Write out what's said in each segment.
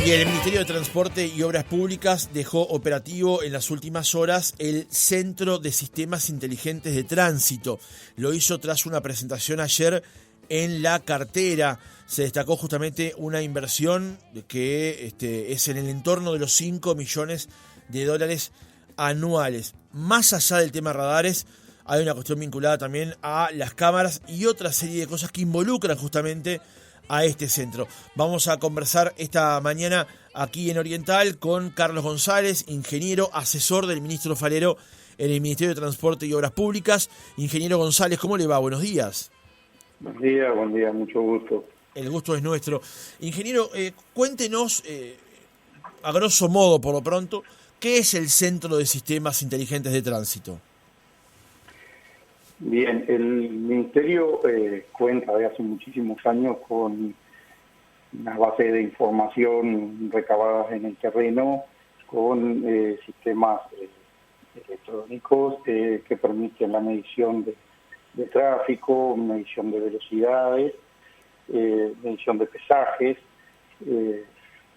Y el Ministerio de Transporte y Obras Públicas dejó operativo en las últimas horas el Centro de Sistemas Inteligentes de Tránsito. Lo hizo tras una presentación ayer en la cartera. Se destacó justamente una inversión que es en el entorno de los 5 millones de dólares anuales. Más allá del tema radares, hay una cuestión vinculada también a las cámaras y otra serie de cosas que involucran justamente a este centro. Vamos a conversar esta mañana aquí en Oriental con Carlos González, ingeniero, asesor del ministro Falero en el Ministerio de Transporte y Obras Públicas. Ingeniero González, ¿cómo le va? Buenos días. Buen día, mucho gusto. El gusto es nuestro. Ingeniero, cuéntenos, a grosso modo, por lo pronto, ¿qué es el Centro de Sistemas Inteligentes de Tránsito? Bien, el Ministerio cuenta de hace muchísimos años con una base de información recabadas en el terreno, con sistemas electrónicos que permiten la medición de tráfico, medición de velocidades, medición de pesajes,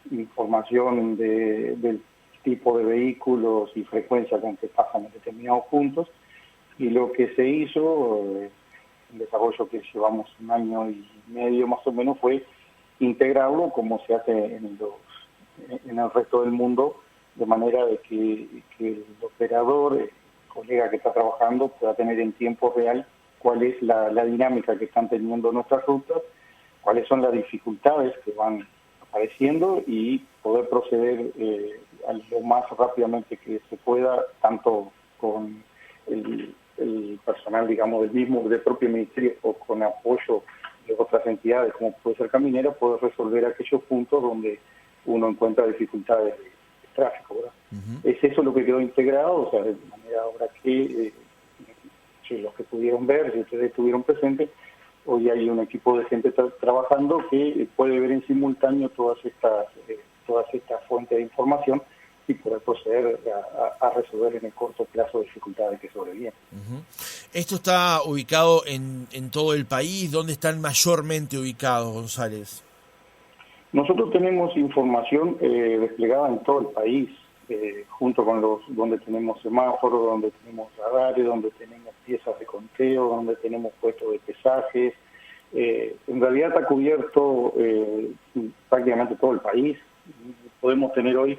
información del tipo de vehículos y frecuencia con que pasan en determinados puntos. Y lo que se hizo, el desarrollo que llevamos 1 año y medio más o menos, fue integrarlo como se hace en el resto del mundo, de manera de que el operador, el colega que está trabajando, pueda tener en tiempo real cuál es la dinámica que están teniendo nuestras rutas, cuáles son las dificultades que van apareciendo y poder proceder lo más rápidamente que se pueda, tanto con el personal, digamos, del propio ministerio o con apoyo de otras entidades, como puede ser Caminera, poder resolver aquellos puntos donde uno encuentra dificultades de tráfico, ¿verdad? Uh-huh. Es eso lo que quedó integrado, o sea, de manera ahora que los que pudieron ver, si ustedes estuvieron presentes, hoy hay un equipo de gente trabajando que puede ver en simultáneo todas estas fuentes de información y poder proceder a resolver en el corto plazo dificultades que sobrevienen. Uh-huh. ¿Esto está ubicado en todo el país? ¿Dónde están mayormente ubicados, González? Nosotros tenemos información desplegada en todo el país, junto con donde tenemos semáforos, donde tenemos radares, donde tenemos piezas de conteo, donde tenemos puestos de pesajes. En realidad está cubierto prácticamente todo el país. Podemos tener hoy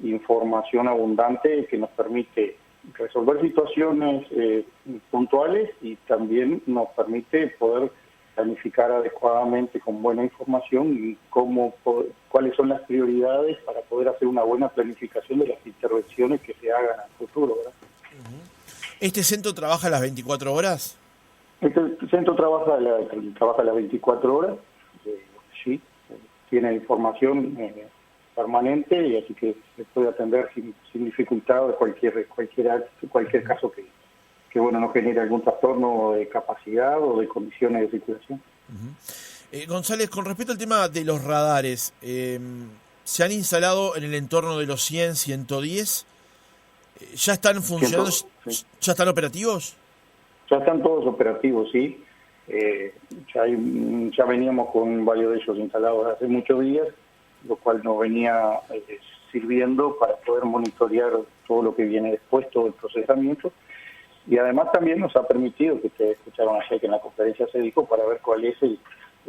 información abundante que nos permite resolver situaciones puntuales y también nos permite poder planificar adecuadamente con buena información y cuáles son las prioridades para poder hacer una buena planificación de las intervenciones que se hagan al futuro, ¿verdad? ¿Este centro trabaja las 24 horas? Este centro trabaja las 24 horas, sí, tiene información permanente y así que se puede atender sin dificultad de cualquier caso que bueno, no genere algún trastorno de capacidad o de condiciones de circulación. Uh-huh. González, con respecto al tema de los radares, ¿se han instalado en el entorno de los 100, 110? ¿Ya están funcionando? Sí. ¿Ya están operativos? Ya están todos operativos, sí. Ya veníamos con varios de ellos instalados hace muchos días, lo cual nos venía sirviendo para poder monitorear todo lo que viene después, todo el procesamiento. Y además también nos ha permitido, que ustedes escucharon ayer que en la conferencia se dijo, para ver cuál es el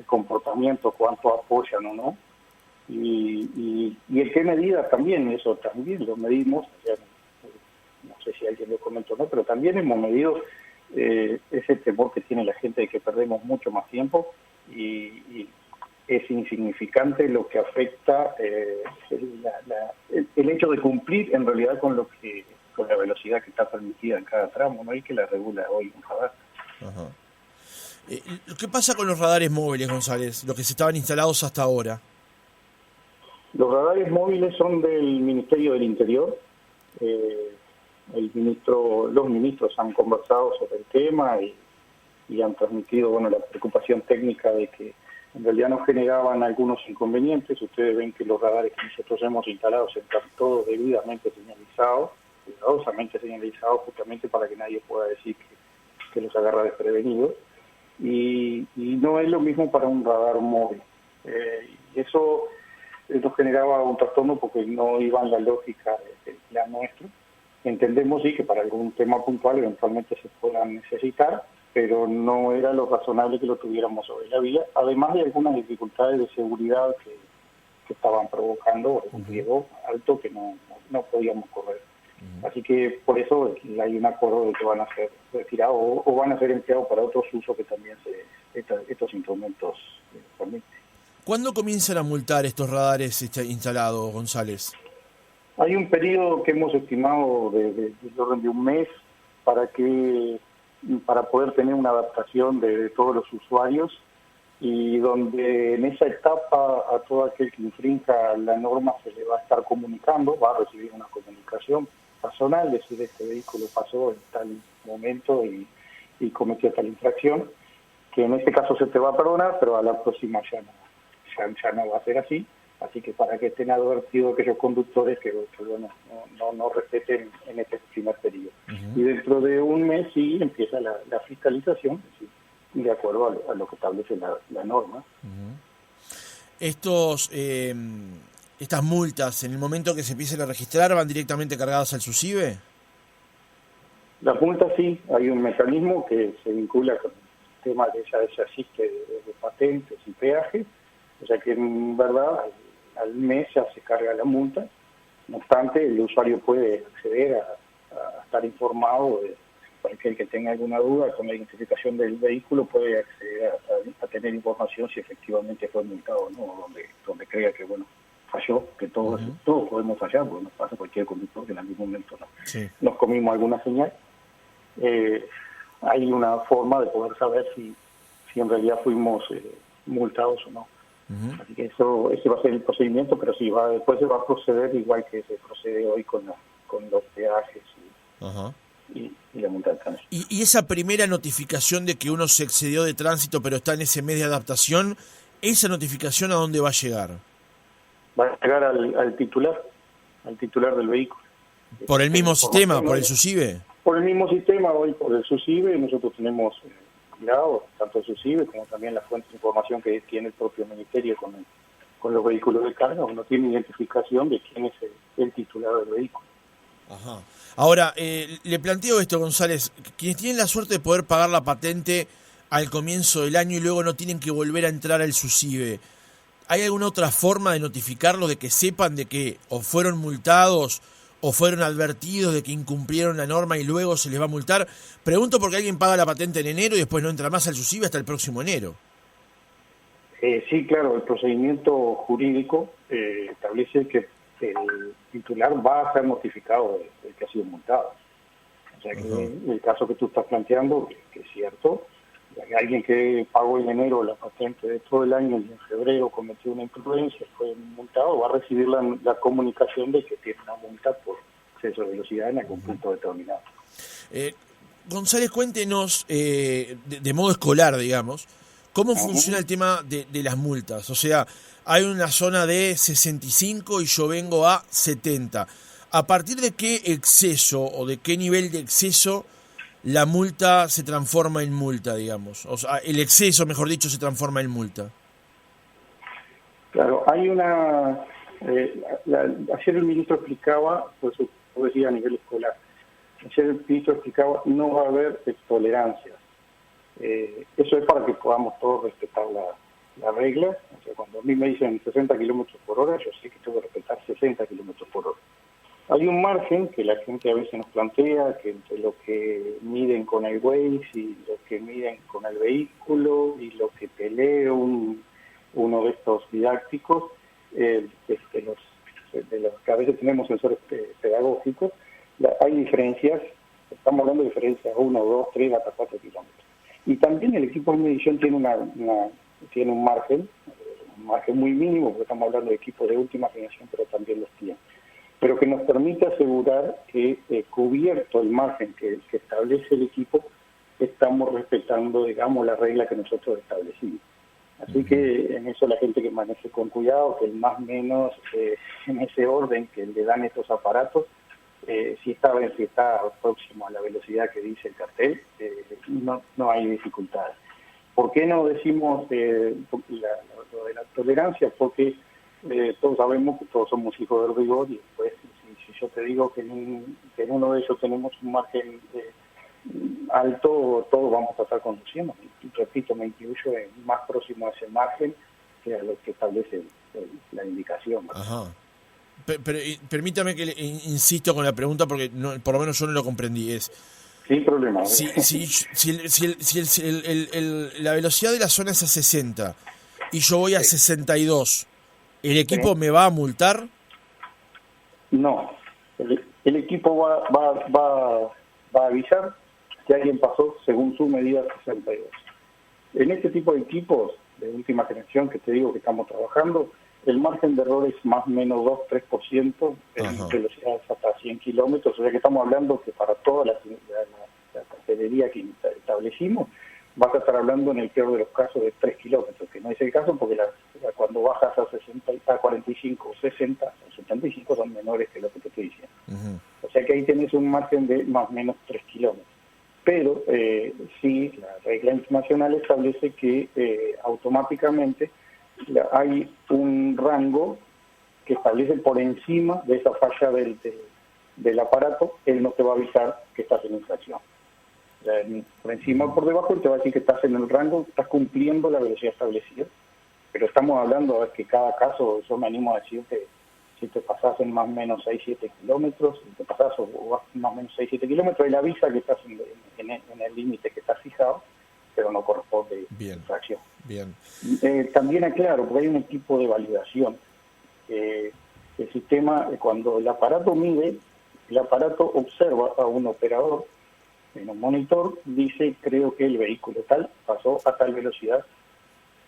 comportamiento, cuánto apoyan o no. Y en qué medida también, eso también lo medimos, o sea, no sé si alguien lo comentó o no, pero también hemos medido ese temor que tiene la gente de que perdemos mucho más tiempo y es insignificante lo que afecta el hecho de cumplir en realidad con la velocidad que está permitida en cada tramo, ¿no? Y que la regula hoy un radar. Ajá. ¿Qué pasa con los radares móviles, González? Los que se estaban instalados hasta ahora. Los radares móviles son del Ministerio del Interior. Los ministros han conversado sobre el tema y han transmitido, bueno, la preocupación técnica de que en realidad nos generaban algunos inconvenientes. Ustedes ven que los radares que nosotros hemos instalado están todos debidamente señalizados, cuidadosamente señalizados, justamente para que nadie pueda decir que los agarra desprevenidos. Y no es lo mismo para un radar móvil. Eso Esto generaba un trastorno porque no iba en la lógica del plan nuestro. Entendemos sí que para algún tema puntual eventualmente se puedan necesitar, pero no era lo razonable que lo tuviéramos sobre la vía, además de algunas dificultades de seguridad que estaban provocando un riesgo alto que no podíamos correr. Así que por eso hay un acuerdo de que van a ser retirados o van a ser empleados para otros usos que también estos instrumentos permiten. ¿Cuándo comienzan a multar estos radares instalados, González? Hay un periodo que hemos estimado del orden de un mes para poder tener una adaptación de todos los usuarios, y donde en esa etapa a todo aquel que infrinja la norma se le va a estar comunicando, va a recibir una comunicación personal, es decir, este vehículo pasó en tal momento y cometió tal infracción, que en este caso se te va a perdonar, pero a la próxima ya no va a ser así. Así que para que estén advertidos aquellos conductores que no respeten en este primer periodo. Y dentro de un mes sí empieza la fiscalización, ¿sí?, de acuerdo a lo que establece la norma. Estas multas, en el momento que se empiecen a registrar, ¿van directamente cargadas al SUSIBE? Las multas sí, hay un mecanismo que se vincula con el tema de ese asiste de patentes y peajes, o sea que en verdad al mes ya se carga la multa. No obstante, el usuario puede acceder a estar informado para que el que tenga alguna duda con la identificación del vehículo puede acceder a tener información si efectivamente fue multado o no, donde crea que falló, que todos podemos fallar, porque nos pasa a cualquier conductor que en algún momento nos comimos alguna señal. Hay una forma de poder saber si en realidad fuimos multados o no. Así que ese va a ser el procedimiento, pero sí, después se va a proceder igual que se procede hoy con los peajes y la multa de tránsito. ¿Y esa primera notificación de que uno se excedió de tránsito pero está en ese mes de adaptación, esa notificación a dónde va a llegar? Va a llegar al titular del vehículo. ¿Por el mismo sistema, por el SUSIBE? Por el mismo sistema, hoy por el SUSIBE, nosotros tenemos tanto el SUSIBE como también la fuente de información que tiene el propio ministerio con los vehículos de carga. Uno tiene identificación de quién es el titular del vehículo. Ajá. Ahora, le planteo esto, González, quienes tienen la suerte de poder pagar la patente al comienzo del año y luego no tienen que volver a entrar al SUSIBE, ¿hay alguna otra forma de notificarlo, de que sepan de que o fueron multados o fueron advertidos de que incumplieron la norma y luego se les va a multar? Pregunto porque alguien paga la patente en enero y después no entra más al SUSIBE hasta el próximo enero. Sí, claro, el procedimiento jurídico establece que el titular va a ser notificado de que ha sido multado. O sea que el caso que tú estás planteando, que es cierto, alguien que pagó en enero la patente de todo el año y en febrero cometió una imprudencia, fue multado, va a recibir la comunicación de que tiene una multa por exceso de velocidad en algún punto determinado. González, cuéntenos, de modo escolar, digamos, ¿cómo funciona el tema de las multas? O sea, hay una zona de 65 y yo vengo a 70. ¿A partir de qué exceso o de qué nivel de exceso la multa se transforma en multa, digamos? O sea, el exceso, mejor dicho, se transforma en multa. Claro, hay ayer el ministro explicaba, pues puedo decir a nivel escolar, ayer el ministro explicaba, no va a haber tolerancias. Eso es para que podamos todos respetar la regla. O sea, cuando a mí me dicen 60 kilómetros por hora, yo sé que tengo que respetar 60 kilómetros por hora. Hay un margen que la gente a veces nos plantea, que entre lo que miden con el Waze y lo que miden con el vehículo y lo que te lee uno de estos didácticos, de los que a veces tenemos sensores pedagógicos, hay diferencias, estamos hablando de diferencias 1, 2, 3, hasta 4 kilómetros. Y también el equipo de medición tiene un margen muy mínimo, porque estamos hablando de equipos de última generación, pero también los tiene. Pero que nos permite asegurar que, cubierto el margen que establece el equipo, estamos respetando, digamos, la regla que nosotros establecimos. Así que en eso la gente que maneje con cuidado, que el más o menos en ese orden que le dan estos aparatos, si está próximo a la velocidad que dice el cartel, no hay dificultades. ¿Por qué no decimos lo de la tolerancia? Porque todos sabemos que todos somos hijos del rigor y después si yo te digo que en uno de ellos tenemos un margen alto, todos vamos a estar conduciendo. Y repito, me incluyo más próximo a ese margen que a lo que establece la indicación, ¿verdad? Ajá. Pero permítame que insisto con la pregunta porque por lo menos yo no lo comprendí. Sin problema. La velocidad de la zona es a 60 y yo voy a 62, ¿el equipo me va a multar? No. El equipo va a avisar que alguien pasó según su medida 62. En este tipo de equipos de última generación que te digo que estamos trabajando, el margen de error es más o menos 2-3% en velocidades hasta 100 kilómetros, o sea que estamos hablando que para toda la cartelería que establecimos, vas a estar hablando en el peor de los casos de 3 kilómetros, que no es el caso porque cuando bajas a 45 o 60 o 75 son menores que lo que te estoy diciendo. O sea que ahí tenés un margen de más o menos 3 kilómetros. Pero sí, la regla internacional establece que automáticamente hay un rango que establece por encima de esa falla del aparato, él no te va a avisar que estás en infracción. O sea, por encima o por debajo él te va a decir que estás en el rango, estás cumpliendo la velocidad establecida. Pero estamos hablando de que cada caso, yo me animo a decir que si te pasás en más o menos 6-7 kilómetros, si te pasás o más o menos 6-7 kilómetros, él avisa que estás en el límite que está fijado, pero no corresponde infracción. Bien. También aclaro, porque hay un equipo de validación. El sistema, cuando el aparato mide, el aparato observa a un operador en un monitor, dice, creo que el vehículo tal pasó a tal velocidad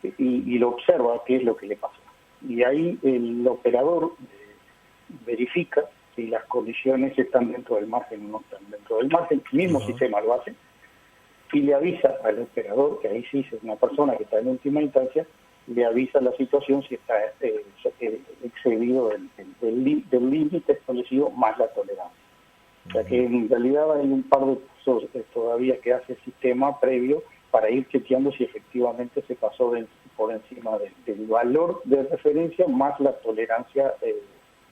y lo observa qué es lo que le pasó. Y ahí el operador verifica si las condiciones están dentro del margen o no están dentro del margen. El mismo sistema lo hace y le avisa al operador, que ahí sí es una persona que está en última instancia, le avisa la situación si está excedido del límite establecido más la tolerancia. O sea que en realidad hay un par de pasos todavía que hace el sistema previo para ir chequeando si efectivamente se pasó por encima del valor de referencia más la tolerancia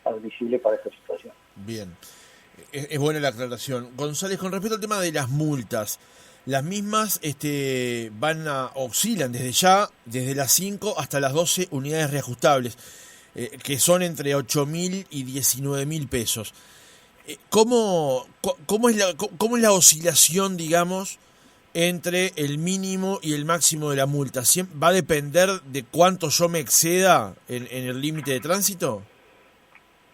admisible para esta situación. Bien, es buena la aclaración. González, con respecto al tema de las multas, las mismas oscilan desde las 5 hasta las 12 unidades reajustables, que son entre 8.000 y 19.000 pesos. ¿Cómo es la oscilación, digamos, entre el mínimo y el máximo de la multa? ¿Va a depender de cuánto yo me exceda en el límite de tránsito?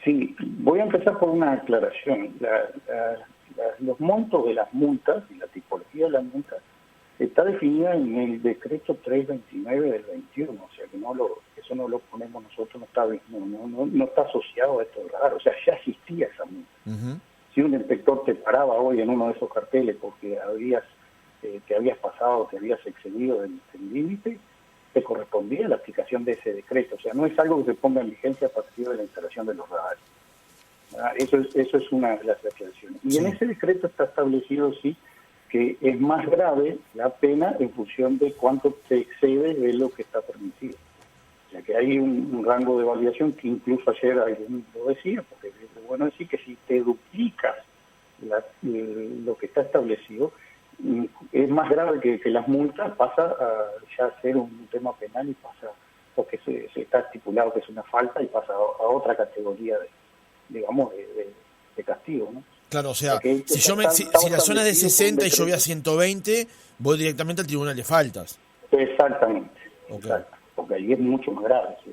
Sí, voy a empezar por una aclaración. Los montos de las multas y la tipología de las multas está definida en el decreto 329 del 21, o sea que eso no lo ponemos nosotros, no está asociado a esto de radar, o sea, ya existía esa multa. Si un inspector te paraba hoy en uno de esos carteles porque te habías pasado, te habías excedido del límite, te correspondía la aplicación de ese decreto, o sea, no es algo que se ponga en vigencia a partir de la instalación de los radares. Eso es una de las aclaraciones. Y en ese decreto está establecido, sí, que es más grave la pena en función de cuánto te excede de lo que está permitido. O sea que hay un rango de validación que incluso ayer alguien lo decía, porque es bueno decir que si te duplicas lo que está establecido, es más grave que las multas, pasa a ya ser un tema penal y pasa, porque se está estipulado que es una falta y pasa a otra categoría de castigo, ¿no? Claro, o sea, si la zona es de 60 y yo voy a 120, voy directamente al tribunal de faltas. Exactamente, okay. Exacto, porque ahí es mucho más grave. ¿Sí?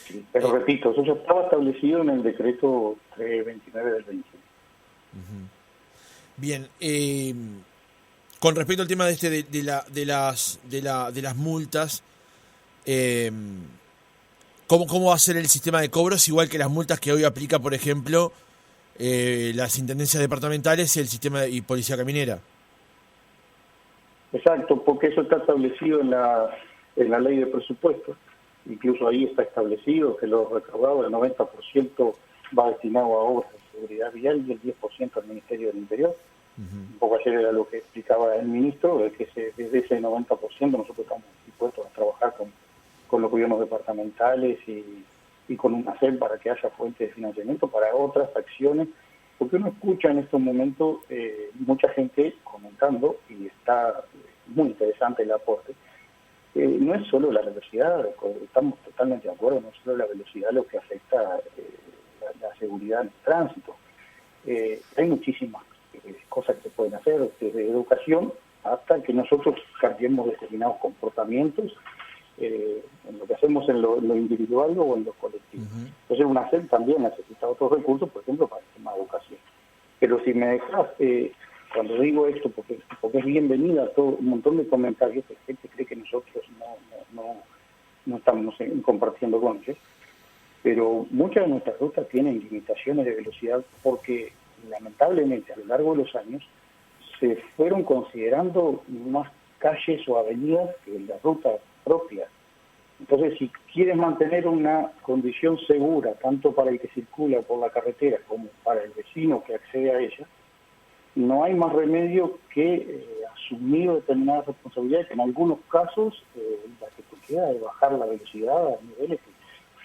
Sí, pero repito, eso ya estaba establecido en el decreto 329 del 21. Bien, con respecto al tema de las multas, ¿cómo va a ser el sistema de cobros? Igual que las multas que hoy aplica, por ejemplo, las intendencias departamentales y el sistema y policía caminera. Exacto, porque eso está establecido en la ley de presupuestos. Incluso ahí está establecido que los recaudados, el 90% va destinado a obras de seguridad vial y el 10% al Ministerio del Interior. Un poco ayer era lo que explicaba el ministro, de que desde ese 90% nosotros estamos dispuestos a trabajar con los gobiernos departamentales y con UNACEP para que haya fuentes de financiamiento para otras acciones, porque uno escucha en estos momentos mucha gente comentando, y está muy interesante el aporte. No es solo la velocidad, estamos totalmente de acuerdo, no es solo la velocidad lo que afecta la seguridad en el tránsito. Hay muchísimas cosas que se pueden hacer, desde educación hasta que nosotros cambiemos determinados comportamientos en lo que hacemos en lo individual o en lo colectivo. Entonces UNACEP también necesita otros recursos, por ejemplo, para el tema de educación. Pero si me dejas, cuando digo esto, porque es bienvenida todo un montón de comentarios, que la gente cree que nosotros no estamos compartiendo con ellos, pero muchas de nuestras rutas tienen limitaciones de velocidad porque lamentablemente a lo largo de los años se fueron considerando más calles o avenidas que las rutas propias. Entonces, si quieres mantener una condición segura, tanto para el que circula por la carretera como para el vecino que accede a ella, no hay más remedio que asumir determinadas responsabilidades, que en algunos casos la que queda es bajar la velocidad a niveles que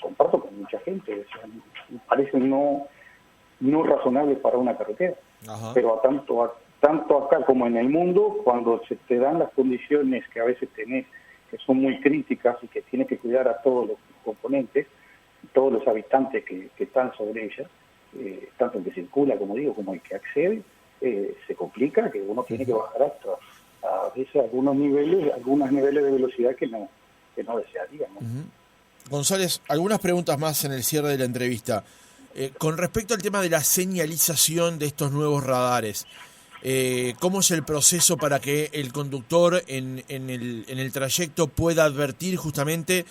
comparto con mucha gente, o sea, me parece no razonable para una carretera. Ajá. Pero tanto acá como en el mundo, cuando se te dan las condiciones que a veces tenés, que son muy críticas y que tienes que cuidar a todos los componentes, todos los habitantes que están sobre ella, tanto el que circula, como digo, como el que accede, se complica, que uno tiene que bajar hasta a veces algunos niveles de velocidad que no desearía, ¿no? González, algunas preguntas más en el cierre de la entrevista. Con respecto al tema de la señalización de estos nuevos radares, ¿cómo es el proceso para que el conductor en el trayecto pueda advertir justamente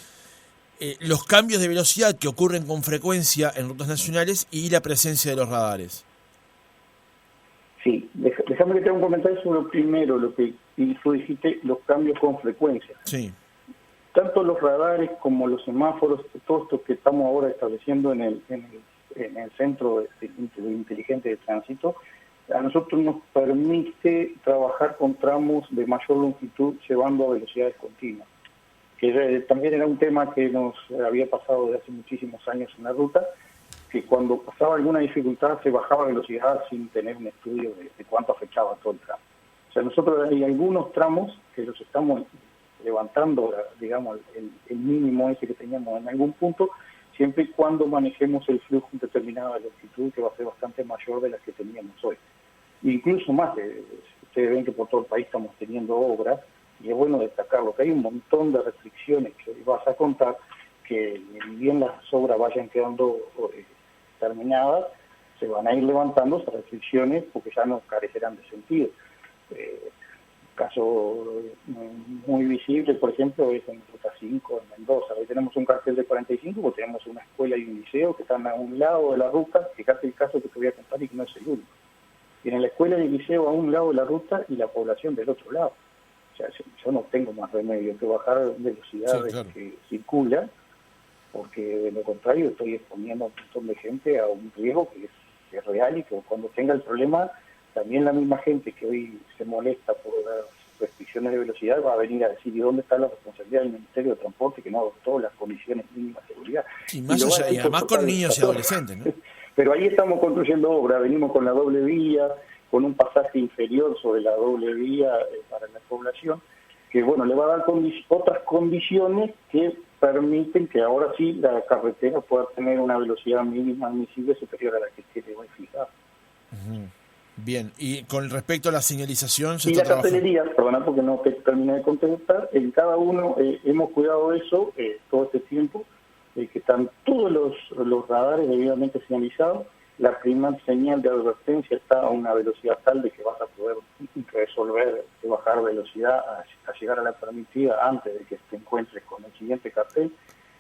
los cambios de velocidad que ocurren con frecuencia en rutas nacionales y la presencia de los radares? Sí, déjame que te haga un comentario sobre lo primero, lo que tú dijiste, los cambios con frecuencia. Sí. Tanto los radares como los semáforos, todo esto que estamos ahora estableciendo en el centro inteligente de tránsito, a nosotros nos permite trabajar con tramos de mayor longitud llevando a velocidades continuas, que también era un tema que nos había pasado desde hace muchísimos años en la ruta, que cuando pasaba alguna dificultad se bajaba velocidad sin tener un estudio de cuánto afectaba todo el tramo. O sea, nosotros hay algunos tramos que los estamos levantando, digamos, el mínimo ese que teníamos en algún punto, siempre y cuando manejemos el flujo en determinada longitud, que va a ser bastante mayor de la que teníamos hoy. Incluso más, ustedes ven que por todo el país estamos teniendo obras, y es bueno destacarlo, que hay un montón de restricciones que hoy vas a contar, que ni bien las obras vayan quedando terminadas, se van a ir levantando esas restricciones porque ya no carecerán de sentido. Caso muy visible, por ejemplo, es en Ruta 5, en Mendoza. Hoy tenemos un cartel de 45, porque tenemos una escuela y un liceo que están a un lado de la ruta. Fíjate el caso que te voy a contar y que no es el único. Tienen la escuela y el liceo a un lado de la ruta y la población del otro lado. O sea, yo no tengo más remedio que bajar velocidades, sí, claro, que circulan, porque de lo contrario estoy exponiendo a un montón de gente a un riesgo que es real, y que cuando tenga el problema, también la misma gente que hoy se molesta por las restricciones de velocidad va a venir a decir, ¿y dónde está la responsabilidad del Ministerio de Transporte que no adoptó las condiciones mínimas de seguridad? Sí, más allá, y además con niños y adolescentes, ¿no? Pero ahí estamos construyendo obra, venimos con la doble vía, con un pasaje inferior sobre la doble vía para la población, que bueno, le va a dar otras condiciones que permiten que ahora sí la carretera pueda tener una velocidad mínima admisible superior a la que tiene hoy fijada. Bien, y con respecto a la señalización... Y la cartelería, perdona porque no te terminé de contestar, en cada uno hemos cuidado eso todo este tiempo, que están todos los radares debidamente señalizados. La primera señal de advertencia está a una velocidad tal de que vas a poder resolver de bajar velocidad a llegar a la permitida antes de que te encuentres con el siguiente cartel,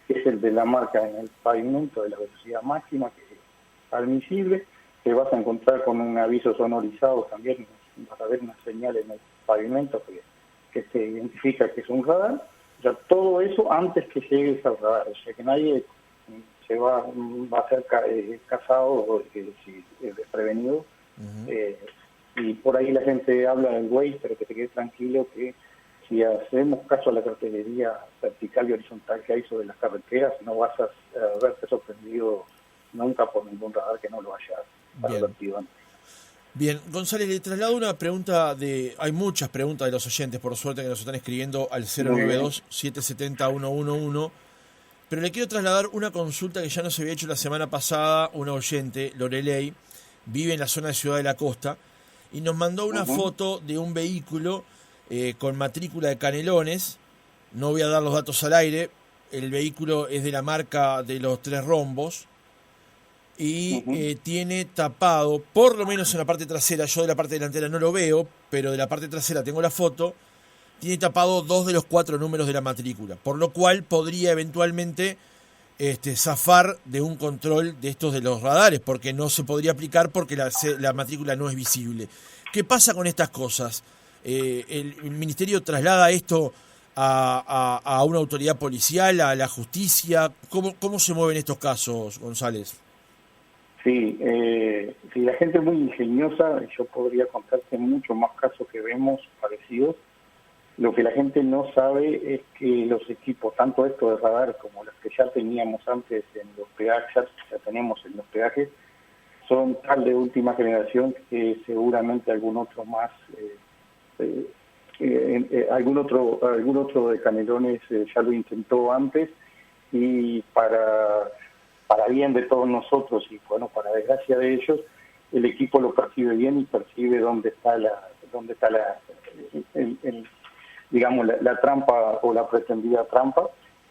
que es el de la marca en el pavimento de la velocidad máxima, que es admisible. Te vas a encontrar con un aviso sonorizado también, vas a ver una señal en el pavimento que te identifica que es un radar. O sea, todo eso antes que llegues al radar, o sea que nadie se va a ser casado o desprevenido. Y por ahí la gente habla del Waze, pero que te quede tranquilo que si hacemos caso a la cartelería vertical y horizontal que hay sobre las carreteras, no vas a verte sorprendido nunca por ningún radar que no lo haya advertido antes. Bien, González, le traslado una pregunta hay muchas preguntas de los oyentes, por suerte, que nos están escribiendo al 092-770-111, pero le quiero trasladar una consulta que ya nos había hecho la semana pasada una oyente, Lorelei, vive en la zona de Ciudad de la Costa, y nos mandó una foto de un vehículo con matrícula de Canelones. No voy a dar los datos al aire. El vehículo es de la marca de los 3 rombos y tiene tapado, por lo menos en la parte trasera, yo de la parte delantera no lo veo, pero de la parte trasera tengo la foto, tiene tapado 2 de los 4 números de la matrícula, por lo cual podría eventualmente zafar de un control de estos de los radares, porque no se podría aplicar porque la matrícula no es visible. ¿Qué pasa con estas cosas? ¿El Ministerio traslada esto a una autoridad policial, a la justicia? ¿Cómo se mueven estos casos, González? Sí, si la gente es muy ingeniosa, yo podría contarte muchos más casos que vemos parecidos. Lo que la gente no sabe es que los equipos, tanto estos de radar como los que ya teníamos antes en los peajes, ya tenemos en los peajes, son tal de última generación que seguramente algún otro más, algún otro de Canelones ya lo intentó antes, y para bien de todos nosotros y bueno, para desgracia de ellos, el equipo lo percibe bien y percibe dónde está digamos, la trampa o la pretendida trampa,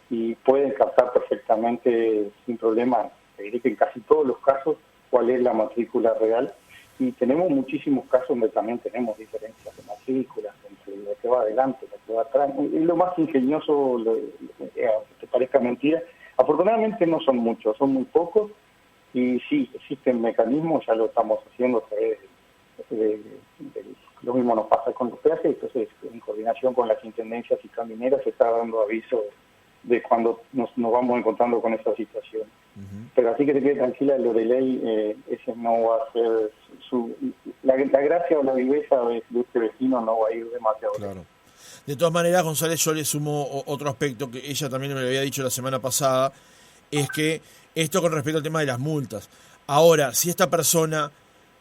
y pueden captar perfectamente sin problema, te diré que en casi todos los casos, cuál es la matrícula real. Y tenemos muchísimos casos donde también tenemos diferencias de matrículas entre la que va adelante, la que va atrás. Es lo más ingenioso, aunque te parezca mentira. Afortunadamente no son muchos, son muy pocos, y sí, existen mecanismos, ya lo estamos haciendo a través de lo mismo nos pasa con los peajes. Entonces, en coordinación con las intendencias y camineras, se está dando aviso de cuando nos vamos encontrando con esa situación. Pero así que te quede tranquila, lo de ley, ese no va a ser la gracia o la viveza de este vecino no va a ir demasiado. Claro. De todas maneras, González, yo le sumo otro aspecto que ella también me lo había dicho la semana pasada, es que esto con respecto al tema de las multas. Ahora, si esta persona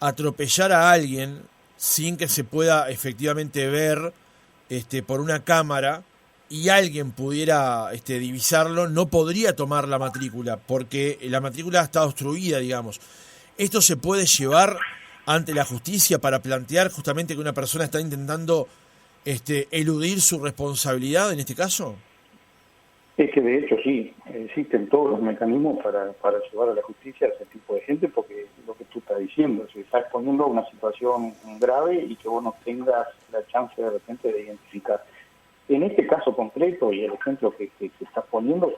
atropellara a alguien sin que se pueda efectivamente ver por una cámara y alguien pudiera divisarlo, no podría tomar la matrícula, porque la matrícula está obstruida, digamos. ¿Esto se puede llevar ante la justicia para plantear justamente que una persona está intentando eludir su responsabilidad en este caso? Es que de hecho sí, existen todos los mecanismos para llevar a la justicia a ese tipo de gente, porque lo que tú estás diciendo, se está exponiendo a una situación grave y que vos no tengas la chance de repente de identificar. En este caso concreto y el ejemplo que estás poniendo,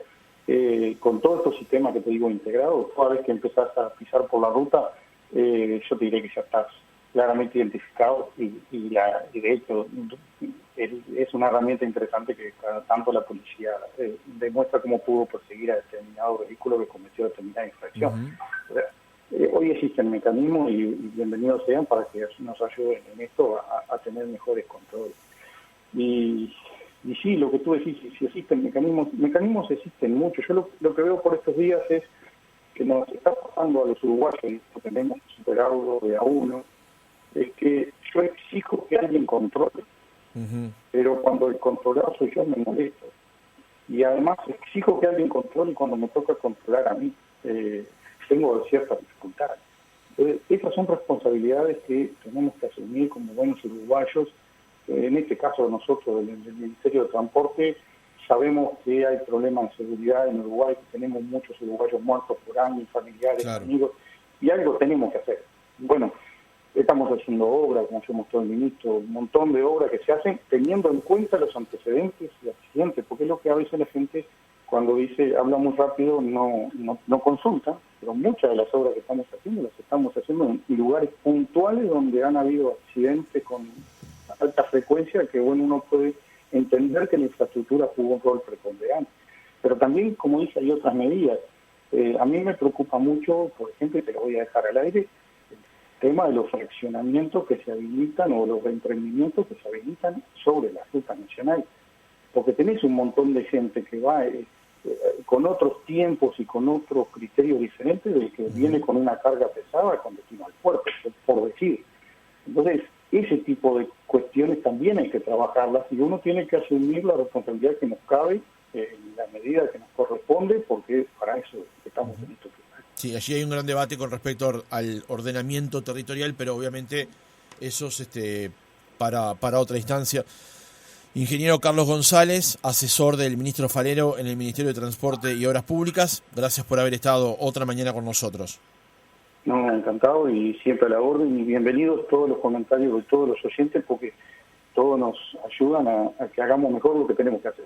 con todos estos sistemas que te digo integrados, toda vez que empezás a pisar por la ruta, yo te diré que ya estás claramente identificado y de hecho es una herramienta interesante que cada tanto la policía demuestra cómo pudo perseguir a determinado vehículo que cometió determinada infracción. Hoy existen mecanismos y bienvenidos sean para que nos ayuden en esto a tener mejores controles. Y sí, lo que tú decís, si existen mecanismos existen muchos. Yo lo que veo por estos días es que nos está pasando a los uruguayos, que tenemos superado de a uno, es que yo exijo que alguien controle, pero cuando el controlado soy yo me molesto. Y además exijo que alguien controle cuando me toca controlar a mí. Tengo ciertas dificultades. Entonces, esas son responsabilidades que tenemos que asumir como buenos uruguayos. En este caso nosotros del Ministerio de Transporte sabemos que hay problemas de seguridad en Uruguay, que tenemos muchos uruguayos muertos por años, familiares, claro, amigos, y algo tenemos que hacer. Bueno, estamos haciendo obras, como se mostró el ministro, un montón de obras que se hacen teniendo en cuenta los antecedentes y accidentes, porque es lo que a veces la gente cuando habla muy rápido no consulta, pero muchas de las obras que estamos haciendo las estamos haciendo en lugares puntuales donde han habido accidentes con alta frecuencia, que bueno, uno puede entender que la infraestructura jugó un rol preponderante. Pero también, como dice, hay otras medidas. A mí me preocupa mucho, por ejemplo, y te lo voy a dejar al aire, tema de los fraccionamientos que se habilitan o los emprendimientos que se habilitan sobre la ruta nacional, porque tenés un montón de gente que va con otros tiempos y con otros criterios diferentes del que viene con una carga pesada con destino al puerto, por decir. Entonces, ese tipo de cuestiones también hay que trabajarlas y uno tiene que asumir la responsabilidad que nos cabe en la medida que nos corresponde, porque para eso estamos en esto. Sí, allí hay un gran debate con respecto al ordenamiento territorial, pero obviamente eso es para otra instancia. Ingeniero Carlos González, asesor del ministro Falero en el Ministerio de Transporte y Obras Públicas, gracias por haber estado otra mañana con nosotros. No, encantado y siempre a la orden, y bienvenidos todos los comentarios de todos los oyentes, porque todos nos ayudan a que hagamos mejor lo que tenemos que hacer.